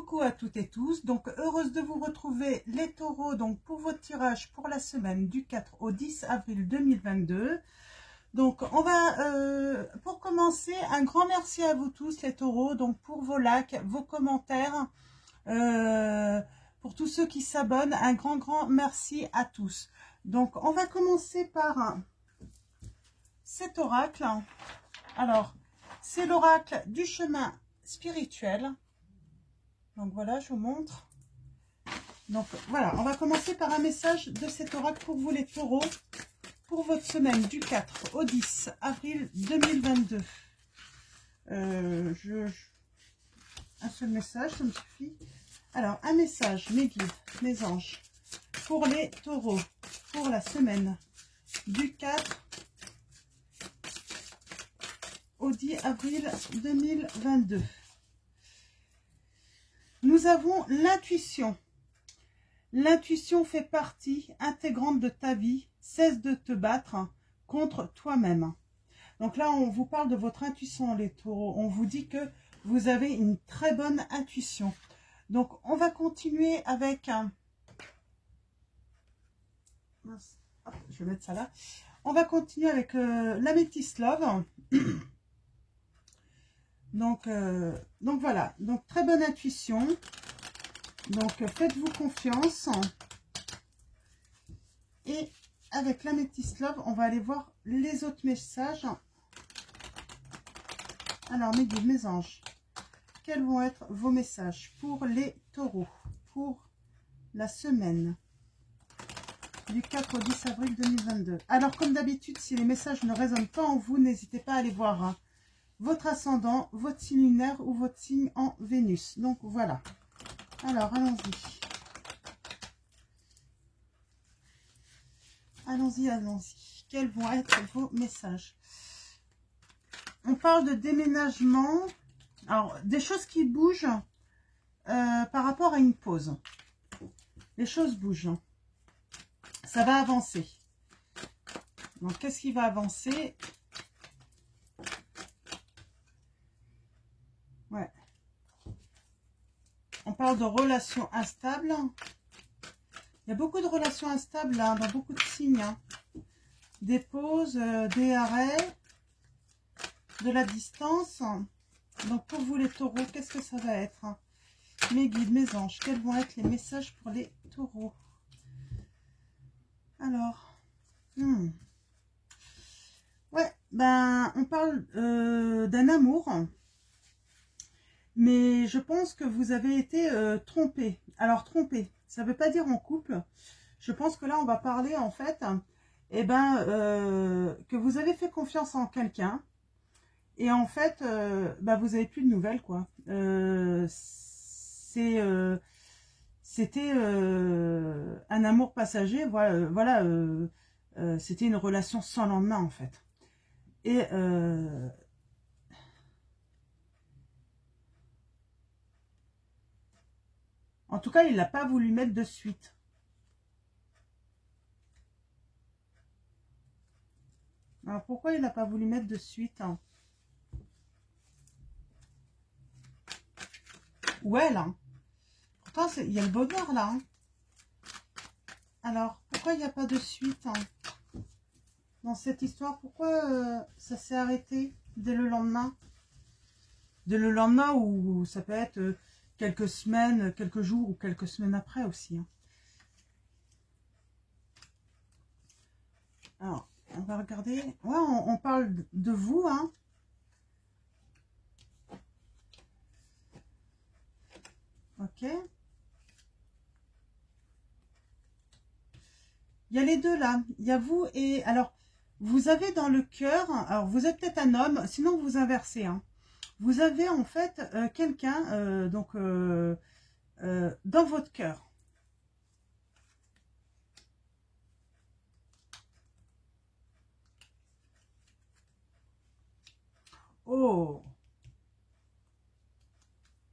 Coucou à toutes et tous, donc heureuse de vous retrouver les taureaux donc pour votre tirage pour la semaine du 4 au 10 avril 2022. Donc on va, pour commencer, un grand merci à vous tous les taureaux, donc pour vos likes, vos commentaires, pour tous ceux qui s'abonnent, un grand merci à tous. Donc on va commencer par cet oracle. Alors c'est l'oracle du chemin spirituel. Donc voilà, je vous montre. Donc voilà, on va commencer par un message de cet oracle pour vous les taureaux, pour votre semaine du 4 au 10 avril 2022. Un seul message, ça me suffit. Alors, un message, mes guides, mes anges, pour les taureaux, pour la semaine du 4 au 10 avril 2022. Nous avons l'intuition. L'intuition fait partie intégrante de ta vie. Cesse de te battre contre toi-même. Donc là, on vous parle de votre intuition, les taureaux. On vous dit que vous avez une très bonne intuition. Donc, on va continuer avec un... Hop, je vais mettre ça là. On va continuer avec l'améthyste love. Donc voilà, donc très bonne intuition. Donc faites-vous confiance. Et avec l'améthyste love, on va aller voir les autres messages. Alors mes guides, mes anges, quels vont être vos messages pour les taureaux, pour la semaine du 4 au 10 avril 2022. Alors comme d'habitude, si les messages ne résonnent pas en vous, n'hésitez pas à aller voir votre ascendant, votre signe lunaire ou votre signe en Vénus. Donc voilà. Alors allons-y. Allons-y, allons-y. Quels vont être vos messages? On parle de déménagement. Alors, des choses qui bougent par rapport à une pause. Les choses bougent. Ça va avancer. Donc, qu'est-ce qui va avancer? Ouais. On parle de relations instables. Il y a beaucoup de relations instables là, dans beaucoup de signes. Hein. Des pauses, des arrêts, de la distance. Donc pour vous les taureaux, qu'est-ce que ça va être? Mes guides, mes anges, quels vont être les messages pour les taureaux? Alors, ouais, ben on parle d'un amour. Mais je pense que vous avez été trompé. Alors, trompé, ça ne veut pas dire en couple. Je pense que là, on va parler, en fait, eh ben, que vous avez fait confiance en quelqu'un. Et en fait, bah, vous n'avez plus de nouvelles, quoi. C'était un amour passager. Voilà, c'était une relation sans lendemain, en fait. Et... en tout cas, il n'a pas voulu mettre de suite. Alors, pourquoi il n'a pas voulu mettre de suite? Ouais, là. Pourtant, il y a le bonheur, là. Hein. Alors, pourquoi il n'y a pas de suite dans cette histoire? Pourquoi ça s'est arrêté dès le lendemain? Dès le lendemain, ou ça peut être... quelques semaines, quelques jours ou quelques semaines après aussi. Hein. Alors, on va regarder. Ouais, on parle de vous. Hein. Ok. Il y a les deux là. Il y a vous et... Alors, vous avez dans le cœur... Alors, vous êtes peut-être un homme, sinon vous inversez. Hein. Vous avez en fait quelqu'un dans votre cœur. Oh,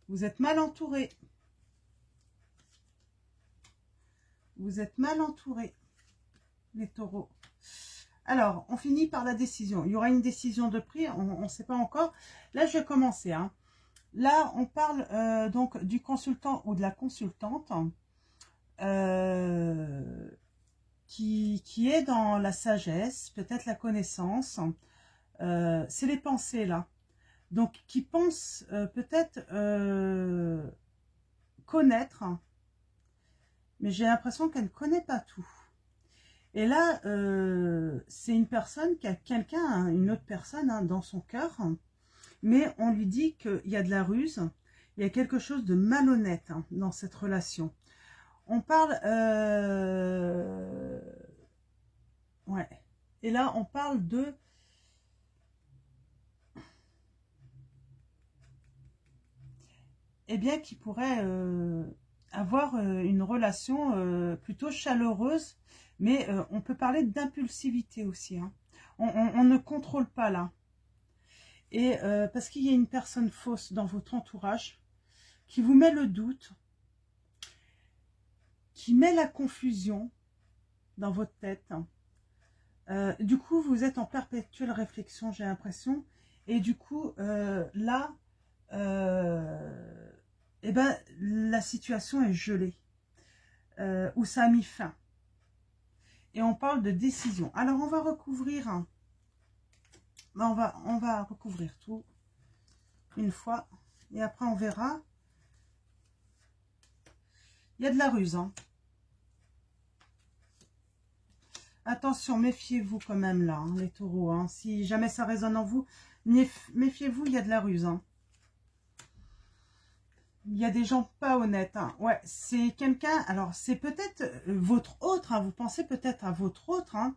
vous êtes mal entouré. Vous êtes mal entouré, les taureaux. Alors, on finit par la décision. Il y aura une décision de prix, on ne sait pas encore. Là, je vais commencer. Hein. Là, on parle donc du consultant ou de la consultante qui est dans la sagesse, peut-être la connaissance. C'est les pensées, là. Donc, qui pense peut-être connaître, mais j'ai l'impression qu'elle ne connaît pas tout. Et là, c'est une personne qui a quelqu'un, hein, une autre personne hein, dans son cœur, mais on lui dit qu'il y a de la ruse, il y a quelque chose de malhonnête hein, dans cette relation. On parle... ouais. Et là, on parle de... Eh bien, qui pourrait avoir une relation plutôt chaleureuse, mais on peut parler d'impulsivité aussi. Hein. On ne contrôle pas là. Et parce qu'il y a une personne fausse dans votre entourage qui vous met le doute, qui met la confusion dans votre tête. Du coup, vous êtes en perpétuelle réflexion, j'ai l'impression. Et du coup, là, eh ben, la situation est gelée. Ou ça a mis fin. Et on parle de décision. Alors, on va recouvrir... Hein, on va recouvrir tout une fois. Et après, on verra. Il y a de la ruse. Hein. Attention, méfiez-vous quand même là, hein, les taureaux. Hein. Si jamais ça résonne en vous, méfiez-vous, il y a de la ruse. Hein. Il y a des gens pas honnêtes. Hein. Ouais, c'est quelqu'un... Alors, c'est peut-être votre autre. Hein, vous pensez peut-être à votre autre. Hein.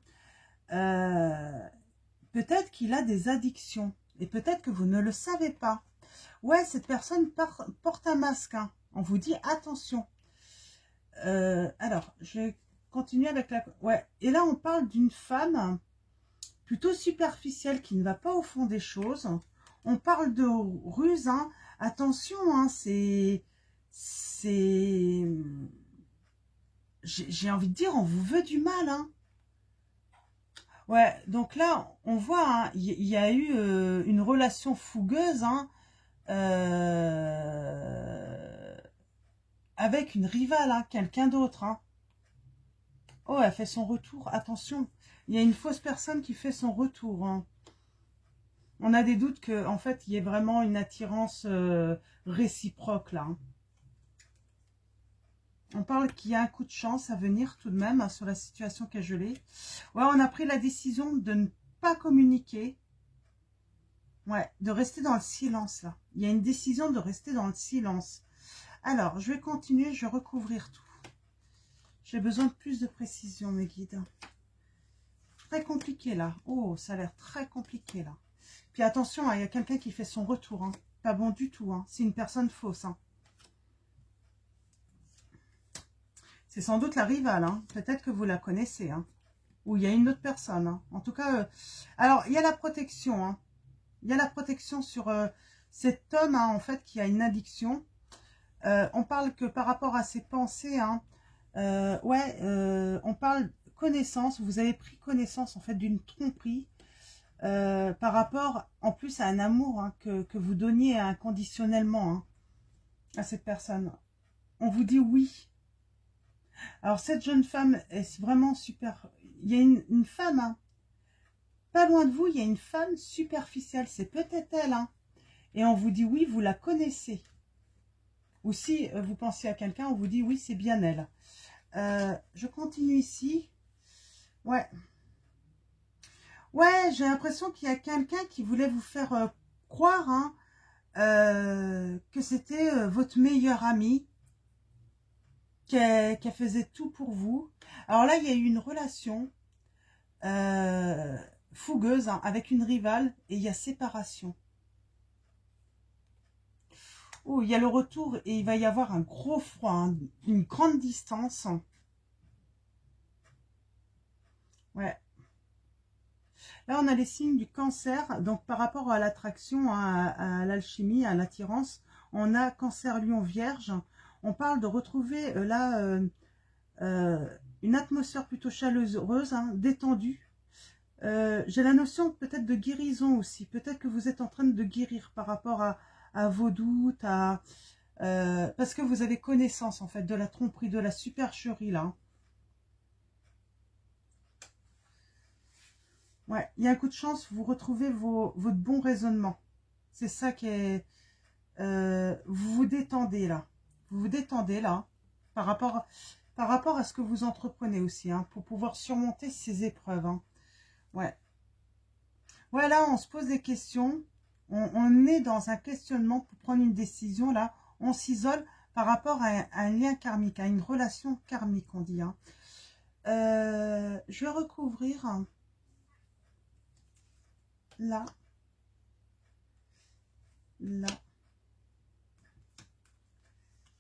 Peut-être qu'il a des addictions. Et peut-être que vous ne le savez pas. Ouais, cette personne porte un masque. Hein. On vous dit attention. Alors, je vais continuer avec la... Ouais, et là, on parle d'une femme plutôt superficielle qui ne va pas au fond des choses. On parle de ruse. Hein. Attention, hein, c'est... J'ai envie de dire, on vous veut du mal. Hein. Ouais, donc là, on voit, hein, il y a eu une relation fougueuse hein, avec une rivale, hein, quelqu'un d'autre. Hein. Oh, elle fait son retour. Attention, il y a une fausse personne qui fait son retour. Hein. On a des doutes qu'en fait, il y ait vraiment une attirance réciproque là. Hein. On parle qu'il y a un coup de chance à venir tout de même hein, sur la situation qui est gelée. Ouais, on a pris la décision de ne pas communiquer. Ouais, de rester dans le silence là. Il y a une décision de rester dans le silence. Alors, je vais continuer, je vais recouvrir tout. J'ai besoin de plus de précision, mes guides. Très compliqué là. Oh, ça a l'air très compliqué là. Puis attention, hein, il y a quelqu'un qui fait son retour. Hein. Pas bon du tout. Hein. C'est une personne fausse. Hein. C'est sans doute la rivale. Hein. Peut-être que vous la connaissez. Hein. Ou il y a une autre personne. Hein. En tout cas, alors il y a la protection. Hein. Il y a la protection sur cet homme hein, en fait qui a une addiction. On parle que par rapport à ses pensées, hein, on parle connaissance. Vous avez pris connaissance en fait d'une tromperie par rapport en plus à un amour hein, que vous donniez inconditionnellement hein, à cette personne. On vous dit oui. Alors cette jeune femme est vraiment super. Il y a une femme, hein, pas loin de vous, il y a une femme superficielle. C'est peut-être elle. Hein, et on vous dit oui, vous la connaissez. Ou si vous pensez à quelqu'un, on vous dit oui, c'est bien elle. Je continue ici. Ouais. Ouais, j'ai l'impression qu'il y a quelqu'un qui voulait vous faire croire hein, que c'était votre meilleur ami, qu'elle faisait tout pour vous. Alors là, il y a eu une relation fougueuse hein, avec une rivale et il y a séparation. Oh, il y a le retour et il va y avoir un gros froid, hein, une grande distance. Ouais. Là, on a les signes du cancer. Donc, par rapport à l'attraction, hein, à l'alchimie, à l'attirance, on a cancer, lion, vierge. On parle de retrouver là une atmosphère plutôt chaleureuse, hein, détendue. J'ai la notion peut-être de guérison aussi. Peut-être que vous êtes en train de guérir par rapport à à vos doutes, parce que vous avez connaissance en fait de la tromperie, de la supercherie là. Ouais, il y a un coup de chance, vous retrouvez votre bon raisonnement. C'est ça qui est... vous vous détendez là. Vous vous détendez là par rapport à ce que vous entreprenez aussi, hein, pour pouvoir surmonter ces épreuves. Hein. Ouais. Voilà, on se pose des questions. On est dans un questionnement pour prendre une décision là. On s'isole par rapport à un lien karmique, à une relation karmique, on dit. Hein. Je vais recouvrir... là,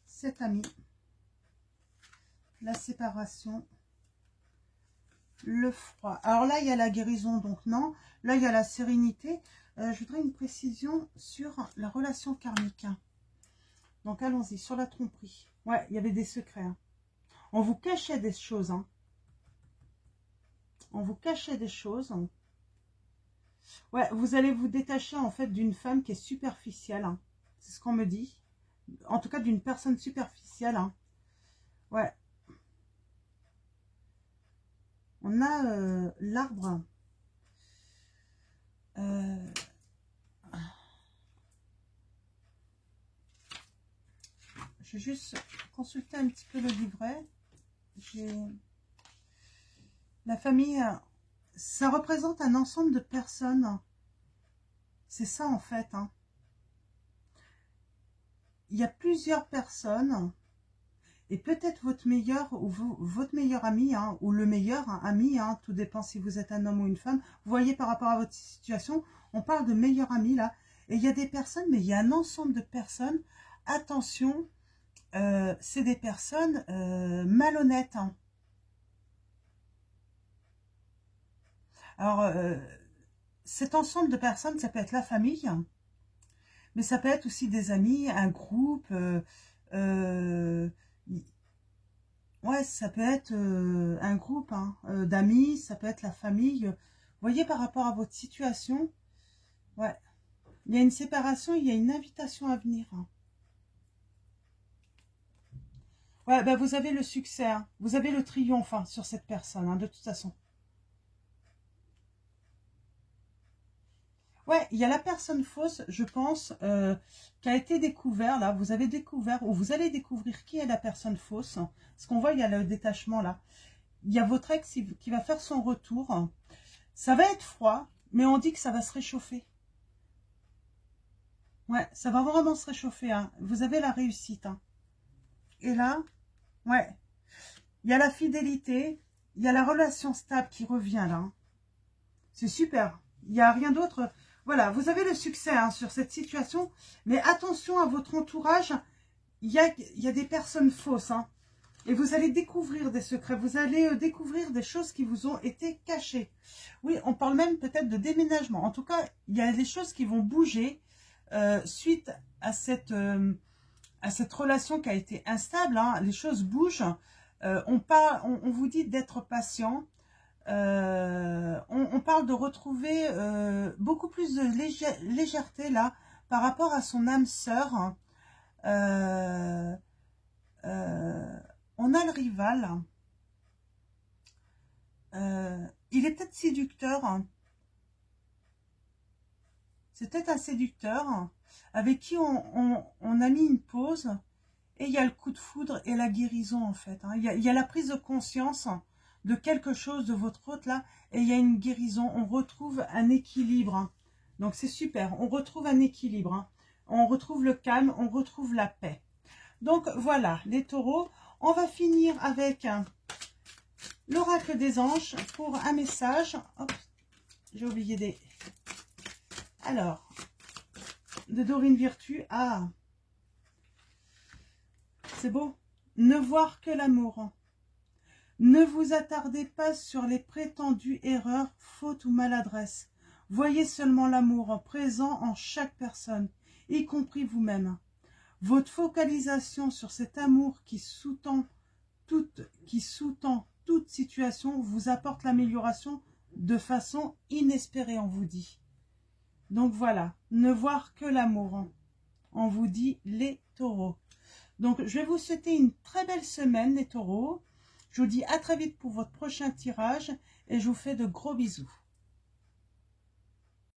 cet ami, la séparation, le froid. Alors là, il y a la guérison, donc non. Là, il y a la sérénité. Je voudrais une précision sur la relation karmique. Donc, allons-y, sur la tromperie. Ouais, il y avait des secrets. Hein. On vous cachait des choses. Hein. On vous cachait des choses. Ouais, vous allez vous détacher en fait d'une femme qui est superficielle. Hein. C'est ce qu'on me dit. En tout cas, d'une personne superficielle. Hein. Ouais. On a l'arbre. Je vais juste consulter un petit peu le livret. La famille, ça représente un ensemble de personnes. C'est ça en fait. Hein. Il y a plusieurs personnes. Et peut-être votre meilleur ou votre meilleur ami, hein, ou le meilleur ami, hein, tout dépend si vous êtes un homme ou une femme. Vous voyez par rapport à votre situation, on parle de meilleur ami là. Et il y a des personnes, mais il y a un ensemble de personnes. Attention, c'est des personnes malhonnêtes. Hein. Alors, cet ensemble de personnes, ça peut être la famille, mais ça peut être aussi des amis, un groupe. Ouais, ça peut être un groupe hein, d'amis, ça peut être la famille. Vous voyez, par rapport à votre situation, ouais, il y a une séparation, il y a une invitation à venir. Hein. Ouais, ben vous avez le succès, hein. Vous avez le triomphe hein, sur cette personne, hein, de toute façon. Ouais, il y a la personne fausse, je pense, qui a été découverte, là. Vous avez découvert, ou vous allez découvrir qui est la personne fausse. Parce qu'on voit, il y a le détachement, là. Il y a votre ex qui va faire son retour. Ça va être froid, mais on dit que ça va se réchauffer. Ouais, ça va vraiment se réchauffer. Hein. Vous avez la réussite. Hein. Et là, ouais, il y a la fidélité, il y a la relation stable qui revient, là. C'est super. Il n'y a rien d'autre... Voilà, vous avez le succès hein, sur cette situation, mais attention à votre entourage, il y a des personnes fausses, hein, et vous allez découvrir des secrets, vous allez découvrir des choses qui vous ont été cachées. Oui, on parle même peut-être de déménagement. En tout cas, il y a des choses qui vont bouger suite à cette relation qui a été instable. Hein, les choses bougent. On vous dit d'être patient. On parle de retrouver beaucoup plus de légèreté là par rapport à son âme sœur. On a le rival. Il est peut-être séducteur. C'est peut-être un séducteur avec qui on a mis une pause et il y a le coup de foudre et la guérison en fait. Hein. Il y a la prise de conscience de quelque chose de votre hôte là, et il y a une guérison, on retrouve un équilibre. Hein. Donc c'est super, on retrouve un équilibre. Hein. On retrouve le calme, on retrouve la paix. Donc voilà, les taureaux, on va finir avec l'oracle des anges pour un message. Hop, j'ai oublié des... Alors, de Dorine Virtue, ah, c'est beau. Ne voir que l'amour. Ne vous attardez pas sur les prétendues erreurs, fautes ou maladresses. Voyez seulement l'amour présent en chaque personne, y compris vous-même. Votre focalisation sur cet amour qui sous-tend toute situation vous apporte l'amélioration de façon inespérée, on vous dit. Donc voilà, ne voir que l'amour. on vous dit les taureaux. Donc, je vais vous souhaiter une très belle semaine, les taureaux. Je vous dis à très vite pour votre prochain tirage et je vous fais de gros bisous.